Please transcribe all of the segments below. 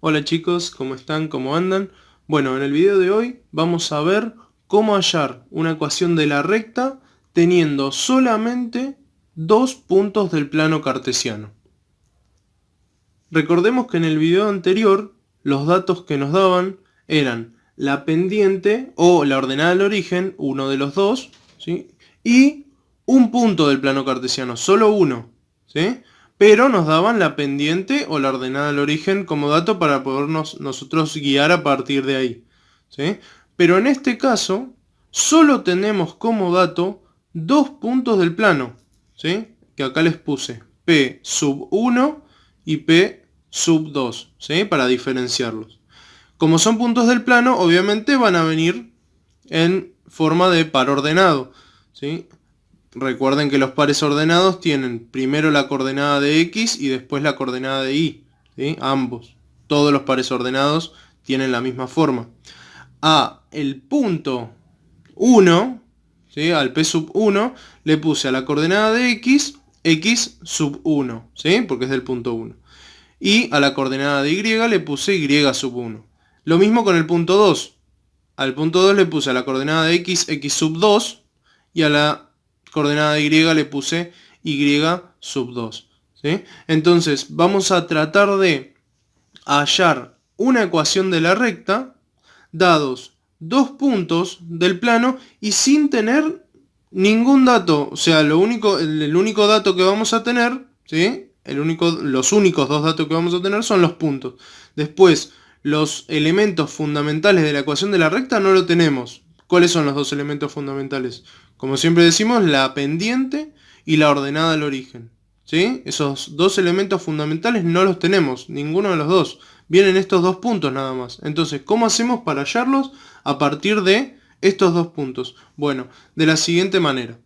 Hola chicos, ¿cómo están? ¿Cómo andan? Bueno, en el video de hoy vamos a ver cómo hallar una ecuación de la recta teniendo solamente dos puntos del plano cartesiano. Recordemos que en el video anterior los datos que nos daban eran la pendiente o la ordenada del origen, uno de los dos, ¿sí? Y un punto del plano cartesiano, solo uno, ¿sí? Pero nos daban la pendiente o la ordenada del origen como dato para podernos nosotros guiar a partir de ahí, ¿sí? Pero en este caso solo tenemos como dato dos puntos del plano, ¿sí? Que acá les puse P sub 1 y P sub 2, ¿sí? Para diferenciarlos. Como son puntos del plano, obviamente van a venir en forma de par ordenado, ¿sí? Recuerden que los pares ordenados tienen primero la coordenada de X y después la coordenada de Y, ¿sí? Ambos. Todos los pares ordenados tienen la misma forma. A el punto 1, ¿sí? Al P sub 1, le puse a la coordenada de X, X sub 1, ¿sí? Porque es del punto 1. Y a la coordenada de Y le puse Y sub 1. Lo mismo con el punto 2. Al punto 2 le puse a la coordenada de X, X sub 2. Y a la coordenada de Y le puse Y sub 2. ¿Sí? Entonces vamos a tratar de hallar una ecuación de la recta dados dos puntos del plano y sin tener ningún dato. O sea, el único dato que vamos a tener, ¿sí? Los únicos dos datos que vamos a tener son los puntos. Después, los elementos fundamentales de la ecuación de la recta no lo tenemos. ¿Cuáles son los dos elementos fundamentales? Como siempre decimos, la pendiente y la ordenada del origen, ¿sí? Esos dos elementos fundamentales no los tenemos, ninguno de los dos. Vienen estos dos puntos nada más. Entonces, ¿cómo hacemos para hallarlos a partir de estos dos puntos? Bueno, de la siguiente manera.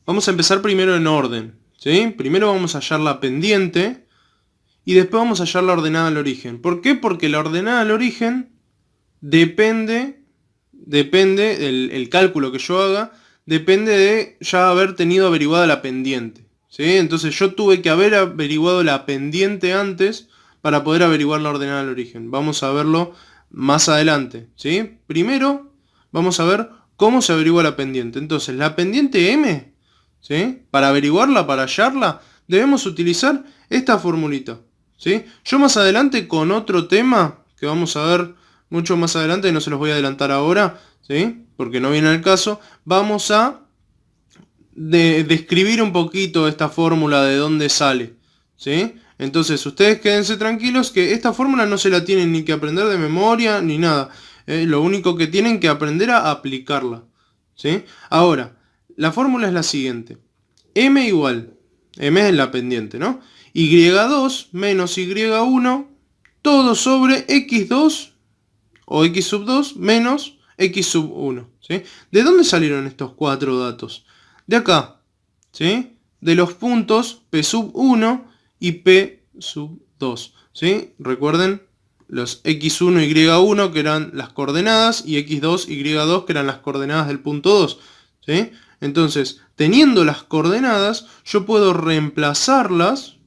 Vamos a empezar primero en orden, ¿sí? Primero vamos a hallar la pendiente y después vamos a hallar la ordenada del origen. ¿Por qué? Porque la ordenada del origen depende el cálculo que yo haga, depende de ya haber tenido averiguada la pendiente, ¿sí? Entonces yo tuve que haber averiguado la pendiente antes para poder averiguar la ordenada del origen. Vamos a verlo más adelante, ¿sí? Primero vamos a ver cómo se averigua la pendiente. Entonces la pendiente M, ¿sí? Para averiguarla, para hallarla, debemos utilizar esta formulita, ¿sí? Yo más adelante con otro tema que vamos a ver mucho más adelante, no se los voy a adelantar ahora, ¿sí? Porque no viene al caso, vamos a describir un poquito esta fórmula de dónde sale, ¿sí? Entonces ustedes quédense tranquilos que esta fórmula no se la tienen ni que aprender de memoria ni nada, lo único que tienen que aprender a aplicarla, ¿sí? Ahora, la fórmula es la siguiente, m igual, m es la pendiente, ¿no? Y2 menos y1 todo sobre x2 o x sub 2 menos x sub 1, ¿sí? ¿De dónde salieron estos cuatro datos? De acá, ¿sí? De los puntos P sub 1 y P sub 2, ¿sí? Recuerden los x1 y y1 que eran las coordenadas y x2 y y2 que eran las coordenadas del punto 2, ¿sí? Entonces, teniendo las coordenadas, yo puedo reemplazarlas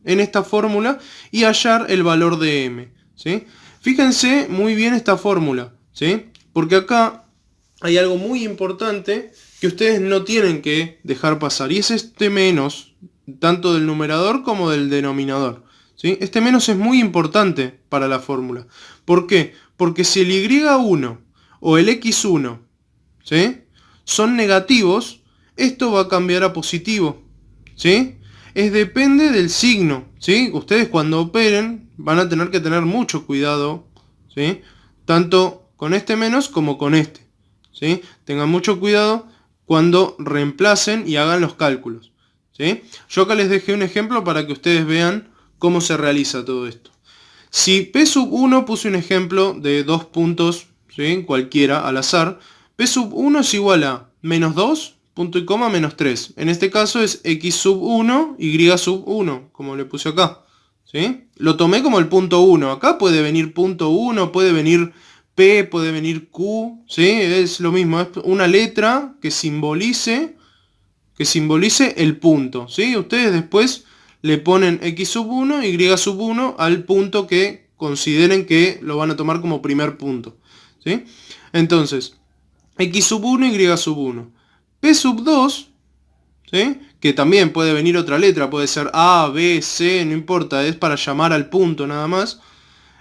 en esta fórmula y hallar el valor de m, ¿sí? Fíjense muy bien esta fórmula, ¿sí? Porque acá hay algo muy importante que ustedes no tienen que dejar pasar, y es este menos, tanto del numerador como del denominador, ¿sí? Este menos es muy importante para la fórmula. ¿Por qué? Porque si el y1 o el x1, ¿sí? son negativos, esto va a cambiar a positivo, ¿sí? Depende del signo, ¿sí? Ustedes cuando operen van a tener que tener mucho cuidado, ¿sí? Tanto con este menos como con este, ¿sí? Tengan mucho cuidado cuando reemplacen y hagan los cálculos, ¿sí? Yo acá les dejé un ejemplo para que ustedes vean cómo se realiza todo esto. Si P sub 1 puse un ejemplo de dos puntos, ¿sí? Cualquiera al azar, P sub 1 es igual a menos 2, punto y coma, menos 3. En este caso es x sub 1, y sub 1, como le puse acá, ¿sí? Lo tomé como el punto 1. Acá puede venir punto 1, puede venir P, puede venir Q, ¿sí? Es lo mismo, es una letra que simbolice el punto, ¿sí? Ustedes después le ponen x sub 1, y sub 1 al punto que consideren que lo van a tomar como primer punto, ¿sí? Entonces, x sub 1, y sub 1. P sub 2, ¿sí? Que también puede venir otra letra, puede ser A, B, C, no importa, es para llamar al punto nada más.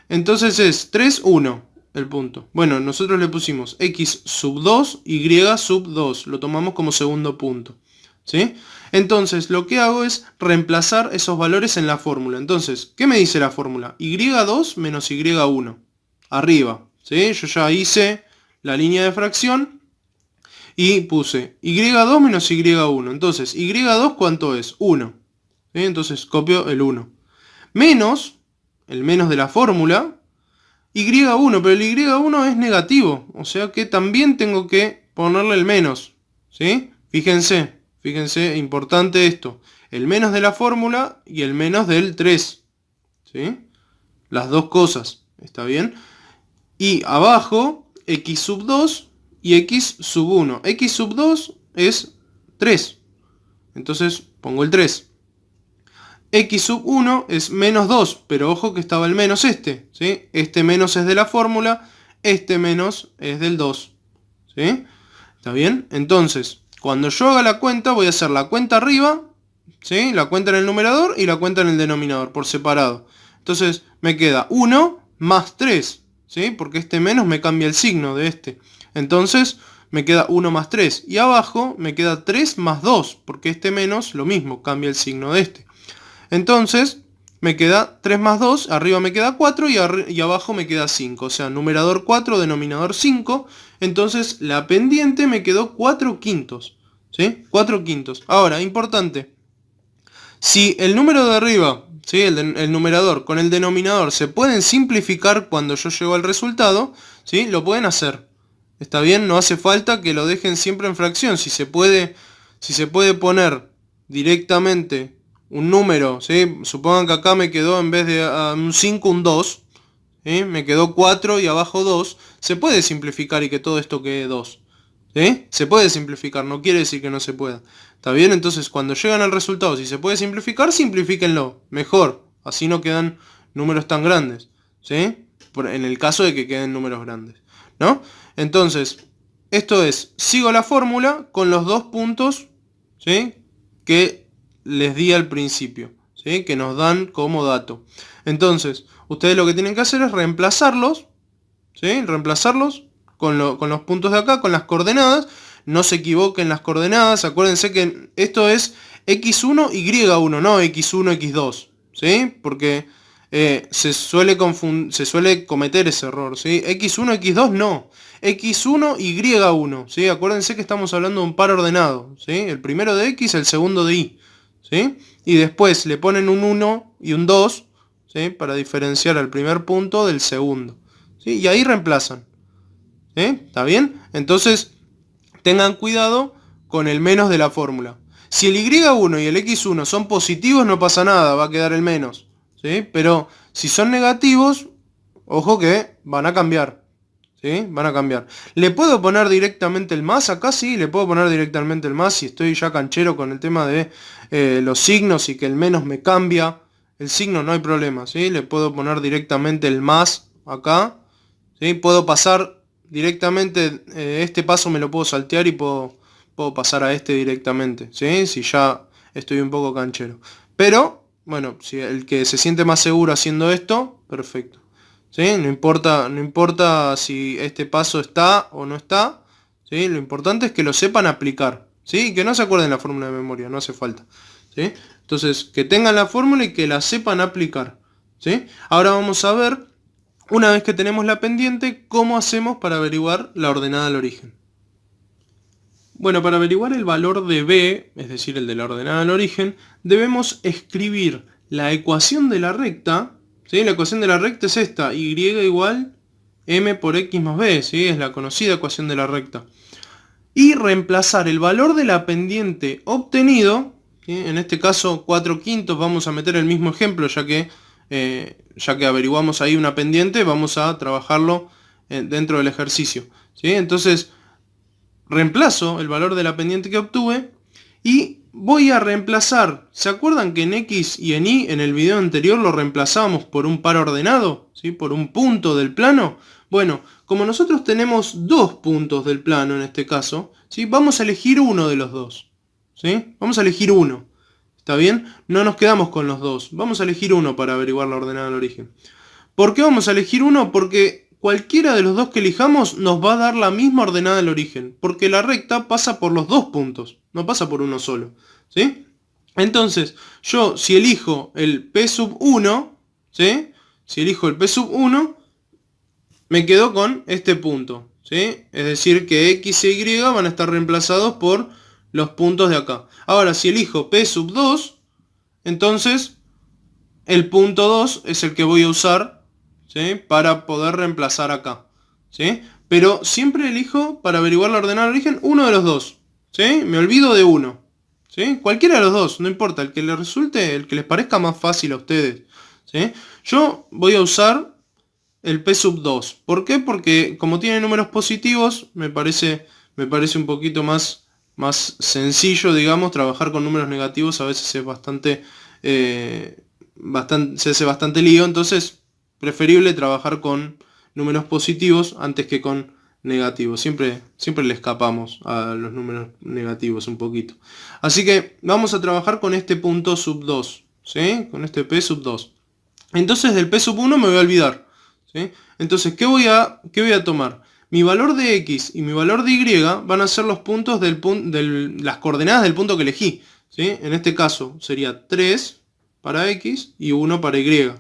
Entonces es 3, 1 el punto. Bueno, nosotros le pusimos x sub 2, y sub 2, lo tomamos como segundo punto, ¿sí? Entonces lo que hago es reemplazar esos valores en la fórmula. Entonces, ¿qué me dice la fórmula? y2 menos y1, arriba, ¿sí? Yo ya hice la línea de fracción y puse y2 menos y1. Entonces, y2 ¿cuánto es? 1, ¿sí? Entonces copio el 1. Menos, el menos de la fórmula, y1, pero el y1 es negativo, o sea que también tengo que ponerle el menos, ¿sí? Fíjense, importante esto, el menos de la fórmula y el menos del 3, ¿sí? Las dos cosas, ¿está bien? Y abajo, x sub 2 y x sub 1. X sub 2 es 3, entonces pongo el 3. X sub 1 es menos 2, pero ojo que estaba el menos este, ¿sí? Este menos es de la fórmula, este menos es del 2, ¿sí? ¿Está bien? Entonces, cuando yo haga la cuenta, voy a hacer la cuenta arriba, ¿sí? La cuenta en el numerador y la cuenta en el denominador, por separado. Entonces, me queda 1 más 3, ¿sí? Porque este menos me cambia el signo de este. Entonces, me queda 1 más 3. Y abajo me queda 3 más 2, porque este menos, lo mismo, cambia el signo de este. Entonces, me queda 3 más 2, arriba me queda 4 y abajo me queda 5. O sea, numerador 4, denominador 5. Entonces, la pendiente me quedó 4 quintos. ¿Sí? 4 quintos. Ahora, importante. Si el número de arriba, ¿sí? el numerador con el denominador se pueden simplificar cuando yo llego al resultado, ¿sí? Lo pueden hacer. ¿Está bien? No hace falta que lo dejen siempre en fracción. Si se puede poner directamente un número, ¿sí? Supongan que acá me quedó en vez de un 5, un 2, ¿sí? Me quedó 4 y abajo 2. Se puede simplificar y que todo esto quede 2, ¿sí? Se puede simplificar, no quiere decir que no se pueda. ¿Está bien? Entonces cuando llegan al resultado, si se puede simplificar, simplifíquenlo. Mejor, así no quedan números tan grandes, ¿sí? En el caso de que queden números grandes, ¿no? Entonces, esto es, sigo la fórmula con los dos puntos, ¿sí? Que les di al principio, ¿sí? Que nos dan como dato. Entonces, ustedes lo que tienen que hacer es reemplazarlos, ¿sí? Reemplazarlos con los puntos de acá, con las coordenadas. No se equivoquen las coordenadas. Acuérdense que esto es x1, y1, no x1, x2, ¿sí? Porque se suele cometer ese error, ¿sí? x1, x2 no. x1, y1, ¿sí? Acuérdense que estamos hablando de un par ordenado, ¿sí? El primero de x, el segundo de y, ¿sí? Y después le ponen un 1 y un 2, ¿sí? Para diferenciar al primer punto del segundo, ¿sí? Y ahí reemplazan, ¿sí? ¿Está bien? Entonces, tengan cuidado con el menos de la fórmula. Si el y1 y el x1 son positivos, no pasa nada, va a quedar el menos, ¿sí? Pero si son negativos, ojo que van a cambiar, ¿sí? Van a cambiar. ¿Le puedo poner directamente el más? Acá sí, le puedo poner directamente el más si estoy ya canchero con el tema de los signos y que el menos me cambia el signo, no hay problema, ¿sí? Le puedo poner directamente el más acá, ¿sí? Puedo pasar directamente, este paso me lo puedo saltear y puedo pasar a este directamente, ¿sí? Si ya estoy un poco canchero. Pero, bueno, si el que se siente más seguro haciendo esto, perfecto, ¿sí? No importa si este paso está o no está, ¿sí? Lo importante es que lo sepan aplicar, ¿sí? Y que no se acuerden la fórmula de memoria, no hace falta, ¿sí? Entonces, que tengan la fórmula y que la sepan aplicar, ¿sí? Ahora vamos a ver, una vez que tenemos la pendiente, ¿cómo hacemos para averiguar la ordenada al origen? Bueno, para averiguar el valor de b, es decir, el de la ordenada al origen, debemos escribir la ecuación de la recta, ¿sí? La ecuación de la recta es esta, y igual m por x más b, ¿sí? Es la conocida ecuación de la recta. Y reemplazar el valor de la pendiente obtenido, ¿sí? En este caso 4 quintos, vamos a meter el mismo ejemplo, ya que averiguamos ahí una pendiente, vamos a trabajarlo dentro del ejercicio, ¿sí? Entonces, reemplazo el valor de la pendiente que obtuve y voy a reemplazar. ¿Se acuerdan que en X y en Y en el video anterior lo reemplazábamos por un par ordenado? ¿Sí? Por un punto del plano. Bueno, como nosotros tenemos dos puntos del plano en este caso, ¿sí? Vamos a elegir uno de los dos. ¿Sí? Vamos a elegir uno. ¿Está bien? No nos quedamos con los dos. Vamos a elegir uno para averiguar la ordenada del origen. ¿Por qué vamos a elegir uno? Porque cualquiera de los dos que elijamos nos va a dar la misma ordenada del origen. Porque la recta pasa por los dos puntos, no pasa por uno solo. ¿Sí? Entonces, yo si elijo el P sub 1, ¿sí? Si elijo el P sub 1, me quedo con este punto. ¿Sí? Es decir que X e Y van a estar reemplazados por los puntos de acá. Ahora, si elijo P sub 2, entonces el punto 2 es el que voy a usar, ¿sí? Para poder reemplazar acá. ¿Sí? Pero siempre elijo, para averiguar la ordenada del origen, uno de los dos. ¿Sí? Me olvido de uno. ¿Sí? Cualquiera de los dos, no importa, el que les resulte, el que les parezca más fácil a ustedes. ¿Sí? Yo voy a usar el P sub 2. ¿Por qué? Porque como tiene números positivos, me parece un poquito más sencillo, digamos. Trabajar con números negativos a veces es se hace bastante lío, entonces preferible trabajar con números positivos antes que con negativos. Siempre le escapamos a los números negativos un poquito. Así que vamos a trabajar con este punto sub 2, ¿sí? Con este P sub 2. Entonces del P sub 1 me voy a olvidar, ¿sí? Entonces, ¿qué voy a tomar? Mi valor de X y mi valor de Y van a ser los puntos las coordenadas del punto que elegí, ¿sí? En este caso sería 3 para X y 1 para Y.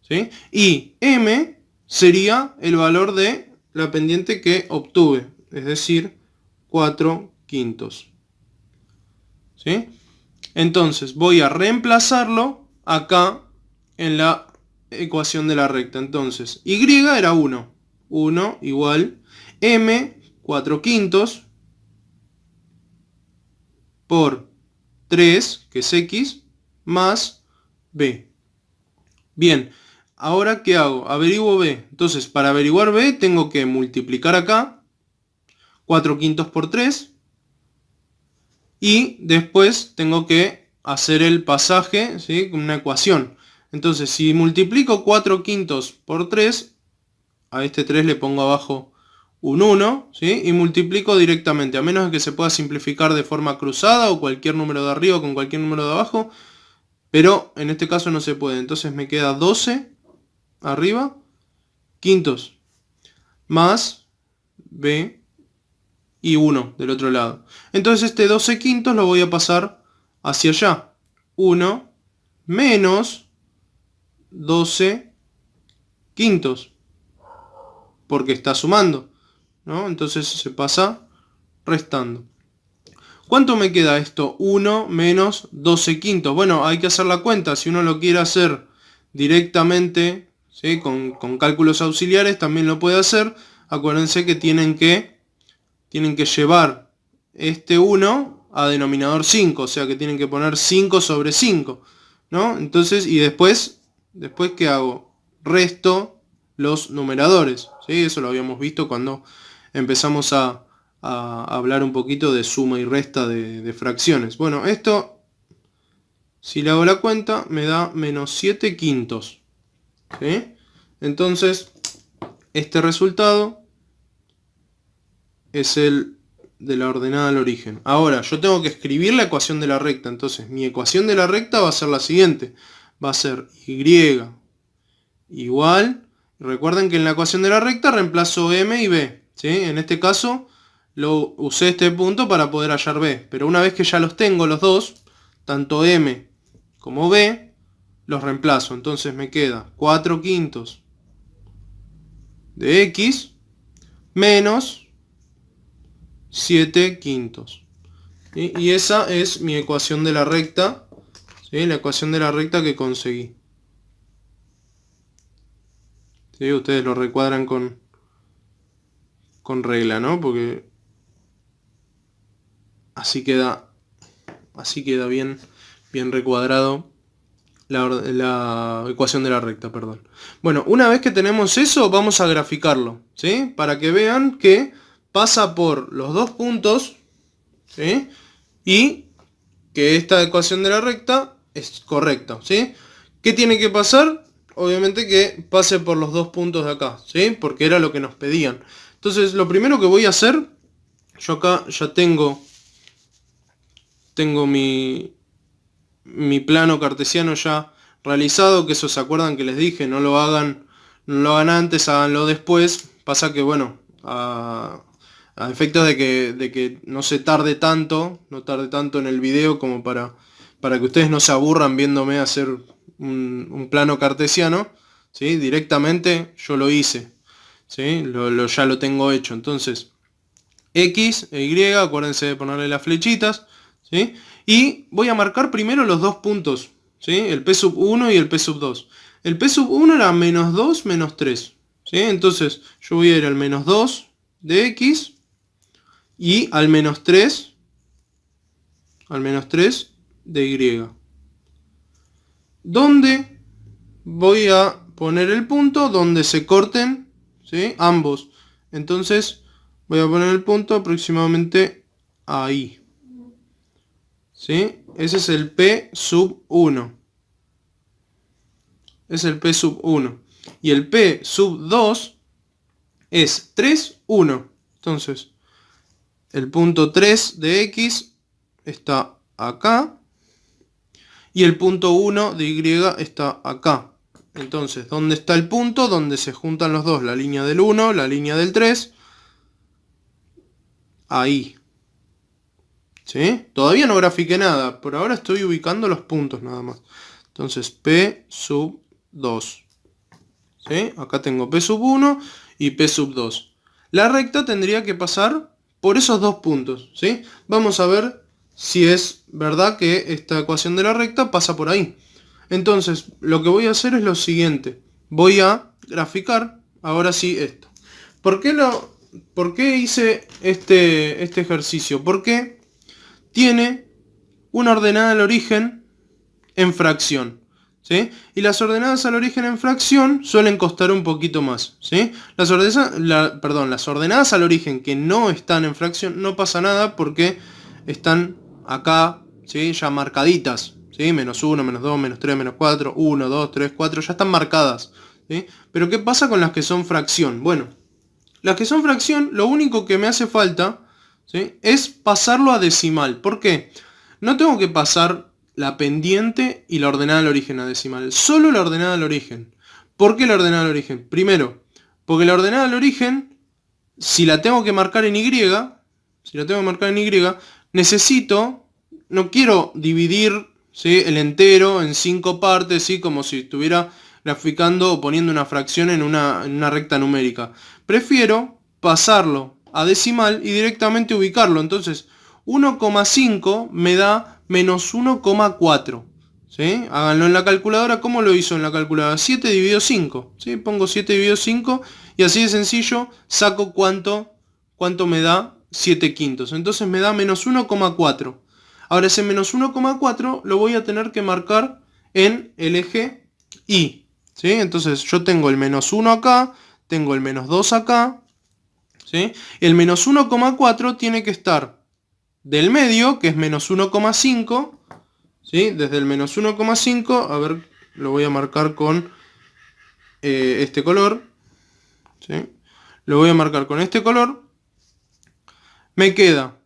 ¿Sí? Y M sería el valor de la pendiente que obtuve, es decir, 4/5. ¿Sí? Entonces voy a reemplazarlo acá en la ecuación de la recta. Entonces, Y era 1. 1 igual M 4/5 por 3, que es X, más B. Bien, ahora ¿qué hago? Averiguo B. Entonces, para averiguar B tengo que multiplicar acá 4/5 por 3 y después tengo que hacer el pasaje, ¿sí? Con una ecuación. Entonces, si multiplico 4/5 por 3, a este 3 le pongo abajo un 1, ¿sí? Y multiplico directamente, a menos de que se pueda simplificar de forma cruzada o cualquier número de arriba con cualquier número de abajo, pero en este caso no se puede. Entonces me queda 12 arriba, quintos, más B y 1 del otro lado. Entonces este 12/5 lo voy a pasar hacia allá. 1 menos 12/5, porque está sumando, ¿no? Entonces se pasa restando. ¿Cuánto me queda esto? 1 menos 12/5. Bueno, hay que hacer la cuenta. Si uno lo quiere hacer directamente, ¿sí? Con cálculos auxiliares también lo puede hacer. Acuérdense que tienen que llevar este 1 a denominador 5. O sea que tienen que poner 5 sobre 5, ¿no? Entonces, y después ¿qué hago? Resto los numeradores, ¿sí? Eso lo habíamos visto cuando empezamos a hablar un poquito de suma y resta de fracciones. Bueno, esto, si le hago la cuenta, me da menos 7/5. ¿Sí? Entonces, este resultado es el de la ordenada al origen. Ahora, yo tengo que escribir la ecuación de la recta. Entonces, mi ecuación de la recta va a ser la siguiente. Va a ser Y igual... Recuerden que en la ecuación de la recta reemplazo M y B, ¿sí? En este caso usé este punto para poder hallar B. Pero una vez que ya los tengo los dos, tanto M como B, los reemplazo. Entonces me queda 4/5 de X menos 7/5. ¿Sí? Y esa es mi ecuación de la recta, ¿sí? La ecuación de la recta que conseguí. ¿Sí? Ustedes lo recuadran con regla, ¿no? Porque así queda bien recuadrado la ecuación de la recta, perdón. Bueno, una vez que tenemos eso, vamos a graficarlo, ¿sí? Para que vean que pasa por los dos puntos, ¿sí? Y que esta ecuación de la recta es correcta, ¿sí? ¿Qué tiene que pasar? Obviamente que pase por los dos puntos de acá, ¿sí? Porque era lo que nos pedían. Entonces, lo primero que voy a hacer, yo acá ya tengo mi plano cartesiano ya realizado, que eso se acuerdan que les dije, no lo hagan antes, háganlo después. Pasa que, bueno, a efectos de que no se tarde tanto, no tarde tanto en el video como para que ustedes no se aburran viéndome hacer un plano cartesiano, ¿sí? Directamente yo lo hice, ¿sí? Ya lo tengo hecho. Entonces, X e Y, acuérdense de ponerle las flechitas, ¿sí? Y voy a marcar primero los dos puntos, ¿sí? El P sub 1 y el P sub 2. El P sub 1 era menos 2, menos 3, ¿sí? Entonces yo voy a ir al menos 2 de X y al menos 3 de Y. ¿Dónde voy a poner el punto? Donde se corten, ¿sí? Ambos. Entonces voy a poner el punto aproximadamente ahí, ¿sí? Ese es el P sub 1. Es el P sub 1. Y el P sub 2 es 3, 1. Entonces, el punto 3 de X está acá. Y el punto 1 de Y está acá. Entonces, ¿dónde está el punto? Donde se juntan los dos. La línea del 1, la línea del 3. Ahí. ¿Sí? Todavía no grafiqué nada. Por ahora estoy ubicando los puntos nada más. Entonces, P sub 2. ¿Sí? Acá tengo P sub 1 y P sub 2. La recta tendría que pasar por esos dos puntos, ¿sí? Vamos a ver si es verdad que esta ecuación de la recta pasa por ahí. Entonces, lo que voy a hacer es lo siguiente. Voy a graficar, ahora sí, esto. ¿Por qué hice este ejercicio? Porque tiene una ordenada al origen en fracción, ¿sí? Y las ordenadas al origen en fracción suelen costar un poquito más, ¿sí? Las ordenadas al origen que no están en fracción no pasa nada porque están acá, ¿sí? Ya marcaditas, ¿sí? Menos 1, menos 2, menos 3, menos 4, 1, 2, 3, 4, ya están marcadas, ¿sí? Pero ¿qué pasa con las que son fracción? Bueno, las que son fracción, lo único que me hace falta, ¿sí? Es pasarlo a decimal. ¿Por qué? No tengo que pasar la pendiente y la ordenada al origen a decimal. Solo la ordenada al origen. ¿Por qué la ordenada al origen? Primero, porque la ordenada al origen, si la tengo que marcar en Y, necesito, no quiero dividir, ¿sí? El entero en 5 partes, ¿sí? Como si estuviera graficando o poniendo una fracción en una recta numérica. Prefiero pasarlo a decimal y directamente ubicarlo. Entonces, 1,5 me da menos 1,4. ¿Sí? Háganlo en la calculadora. ¿Cómo lo hizo en la calculadora? 7 dividido 5. ¿Sí? Pongo 7 dividido 5 y así de sencillo saco cuánto me da 7 quintos. Entonces me da menos 1,4. Ahora ese menos 1,4 lo voy a tener que marcar en el eje Y. ¿Sí? Entonces yo tengo el menos 1 acá, tengo el menos 2 acá. ¿Sí? El menos 1,4 tiene que estar del medio, que es menos 1,5. ¿Sí? Desde el menos 1,5, a ver, lo voy a marcar con este color. ¿Sí? Lo voy a marcar con este color. Me queda...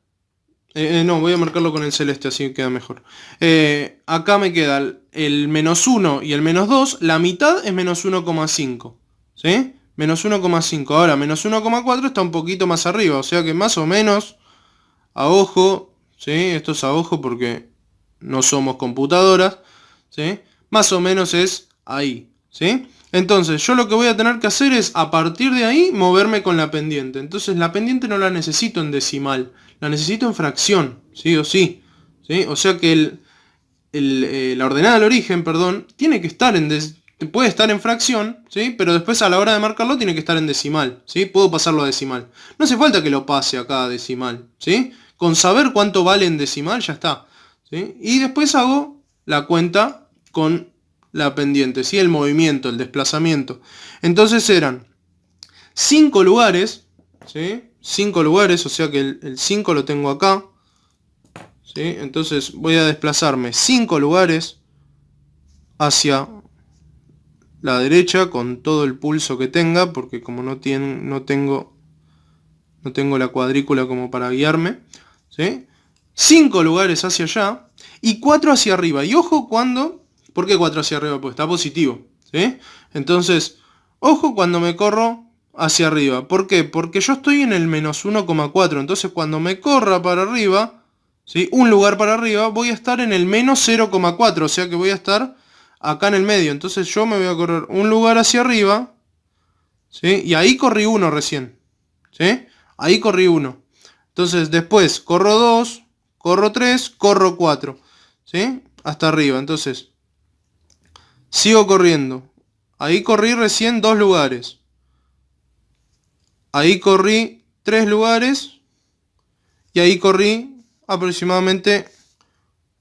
no, voy a marcarlo con el celeste, así queda mejor. Acá me queda el menos 1 y el menos 2. La mitad es menos 1,5. ¿Sí? Menos 1,5. Ahora, menos 1,4 está un poquito más arriba. O sea que más o menos a ojo. ¿Sí? Esto es a ojo porque no somos computadoras. ¿Sí? Más o menos es ahí. ¿Sí? Entonces, yo lo que voy a tener que hacer es, a partir de ahí, moverme con la pendiente. Entonces, la pendiente no la necesito en decimal, la necesito en fracción, sí o sí. ¿Sí? O sea que la ordenada al origen, perdón, tiene que estar puede estar en fracción, ¿sí? Pero después a la hora de marcarlo tiene que estar en decimal, ¿sí? Puedo pasarlo a decimal. No hace falta que lo pase acá a decimal, ¿sí? Con saber cuánto vale en decimal ya está, ¿sí? Y después hago la cuenta con la pendiente, ¿sí? El movimiento, el desplazamiento. Entonces eran 5 lugares, ¿sí? 5 lugares, o sea que el 5 lo tengo acá, ¿sí? Entonces voy a desplazarme 5 lugares hacia la derecha con todo el pulso que tenga, porque como no tengo la cuadrícula como para guiarme, ¿sí? 5 lugares hacia allá y 4 hacia arriba. Y ojo cuando... ¿Por qué 4 hacia arriba? Pues está positivo, ¿sí? Entonces, ojo cuando me corro hacia arriba. ¿Por qué? Porque yo estoy en el menos 1,4. Entonces cuando me corra para arriba, ¿sí? Un lugar para arriba, voy a estar en el menos 0,4. O sea que voy a estar acá en el medio. Entonces yo me voy a correr un lugar hacia arriba, ¿sí? Y ahí corrí 1 recién, ¿sí? Ahí corrí 1. Entonces después corro 2, corro 3, corro 4, ¿sí? Hasta arriba. Entonces sigo corriendo. Ahí corrí recién 2 lugares. Ahí corrí 3 lugares. Y ahí corrí aproximadamente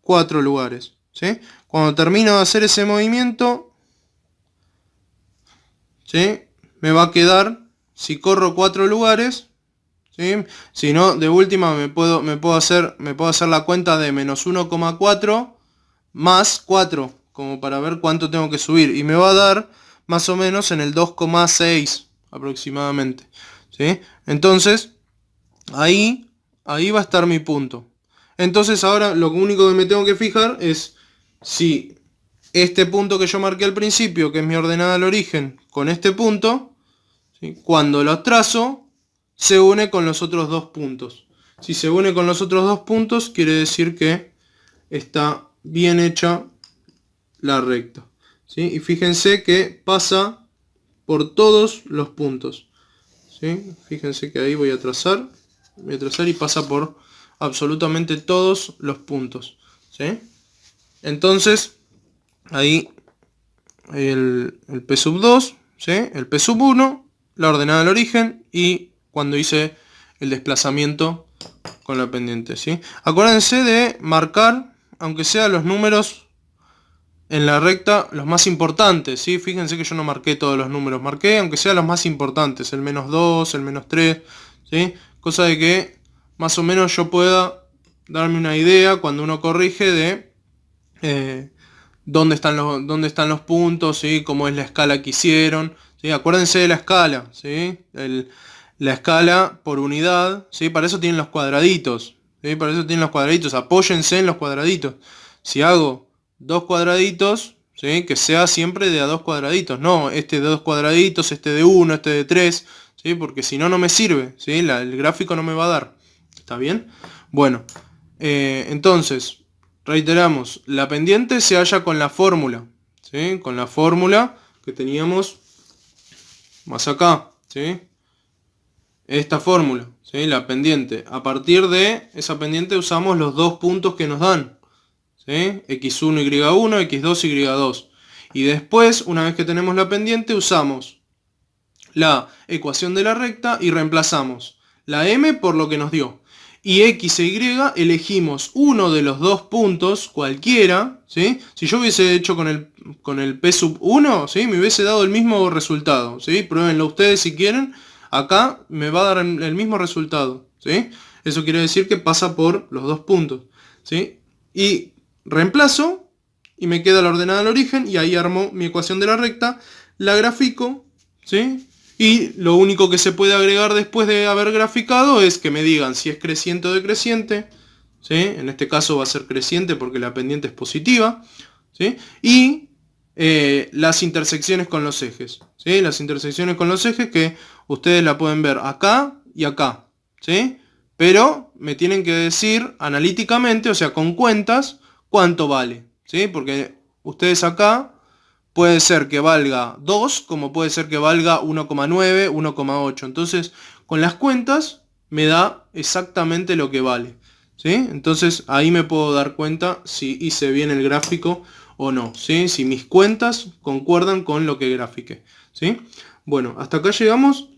4 lugares, ¿sí? Cuando termino de hacer ese movimiento, ¿sí? Me va a quedar, si corro 4 lugares, ¿sí? Si no, de última me puedo hacer la cuenta de menos 1,4 más 4, como para ver cuánto tengo que subir. Y me va a dar más o menos en el 2,6 aproximadamente, ¿sí? Entonces, ahí va a estar mi punto. Entonces ahora lo único que me tengo que fijar es si este punto que yo marqué al principio, que es mi ordenada al origen, con este punto, ¿sí? Cuando lo trazo, se une con los otros dos puntos. Si se une con los otros dos puntos, quiere decir que está bien hecha la recta, ¿sí? Y fíjense que pasa por todos los puntos, ¿sí? Fíjense que ahí voy a trazar y pasa por absolutamente todos los puntos, ¿sí? Entonces, ahí el P sub 2, ¿sí? El P sub 1, la ordenada al origen y cuando hice el desplazamiento con la pendiente, ¿sí? Acuérdense de marcar, aunque sea los números en la recta, los más importantes, ¿sí? Fíjense que yo no marqué todos los números, marqué aunque sea los más importantes, el menos 2, el menos 3, ¿sí? Cosa de que más o menos yo pueda darme una idea cuando uno corrige de dónde están los puntos, ¿sí? Cómo es la escala que hicieron, ¿sí? Acuérdense de la escala, ¿sí? La escala por unidad, ¿sí? Para eso tienen los cuadraditos, ¿sí? Para eso tienen los cuadraditos, apóyense en los cuadraditos. Si hago 2 cuadraditos, ¿sí? Que sea siempre de a 2 cuadraditos, no este de 2 cuadraditos, este de 1, este de 3, ¿sí? Porque si no, no me sirve, ¿sí? El gráfico no me va a dar, ¿está bien? Bueno, entonces, reiteramos, la pendiente se halla con la fórmula, ¿sí? Con la fórmula que teníamos más acá, ¿sí? Esta fórmula, ¿sí? La pendiente. A partir de esa pendiente usamos los dos puntos que nos dan, ¿sí? X1, Y1, X2, Y2. Y después, una vez que tenemos la pendiente, usamos la ecuación de la recta y reemplazamos la M por lo que nos dio. Y X e Y elegimos uno de los dos puntos, cualquiera, ¿sí? Si yo hubiese hecho con el P sub 1, ¿sí? Me hubiese dado el mismo resultado, ¿sí? Pruébenlo ustedes si quieren. Acá me va a dar el mismo resultado, ¿sí? Eso quiere decir que pasa por los dos puntos, ¿sí? Y reemplazo y me queda la ordenada al origen y ahí armo mi ecuación de la recta, la grafico, ¿sí? Y lo único que se puede agregar después de haber graficado es que me digan si es creciente o decreciente, ¿sí? En este caso va a ser creciente porque la pendiente es positiva, ¿sí? Y las intersecciones con los ejes, ¿sí? Las intersecciones con los ejes que ustedes la pueden ver acá y acá, ¿sí? Pero me tienen que decir analíticamente, o sea, con cuentas, cuánto vale, ¿sí? Porque ustedes acá puede ser que valga 2, como puede ser que valga 1,9, 1,8. Entonces, con las cuentas me da exactamente lo que vale, ¿sí? Entonces, ahí me puedo dar cuenta si hice bien el gráfico o no, ¿sí? Si mis cuentas concuerdan con lo que grafiqué, ¿sí? Bueno, hasta acá llegamos.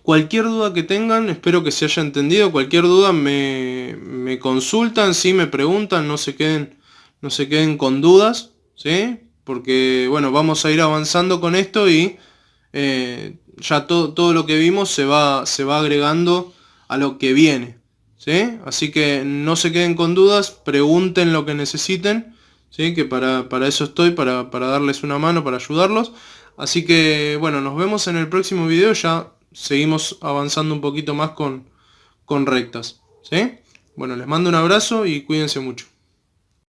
Cualquier duda que tengan, espero que se haya entendido. Cualquier duda me consultan, ¿sí? Me preguntan, no se queden con dudas, ¿sí? Porque, bueno, vamos a ir avanzando con esto y ya todo lo que vimos se va agregando a lo que viene, ¿sí? Así que no se queden con dudas, pregunten lo que necesiten, ¿sí? Que para eso estoy, para darles una mano, para ayudarlos. Así que bueno, nos vemos en el próximo video, ya seguimos avanzando un poquito más con rectas, ¿sí? Bueno, les mando un abrazo y cuídense mucho.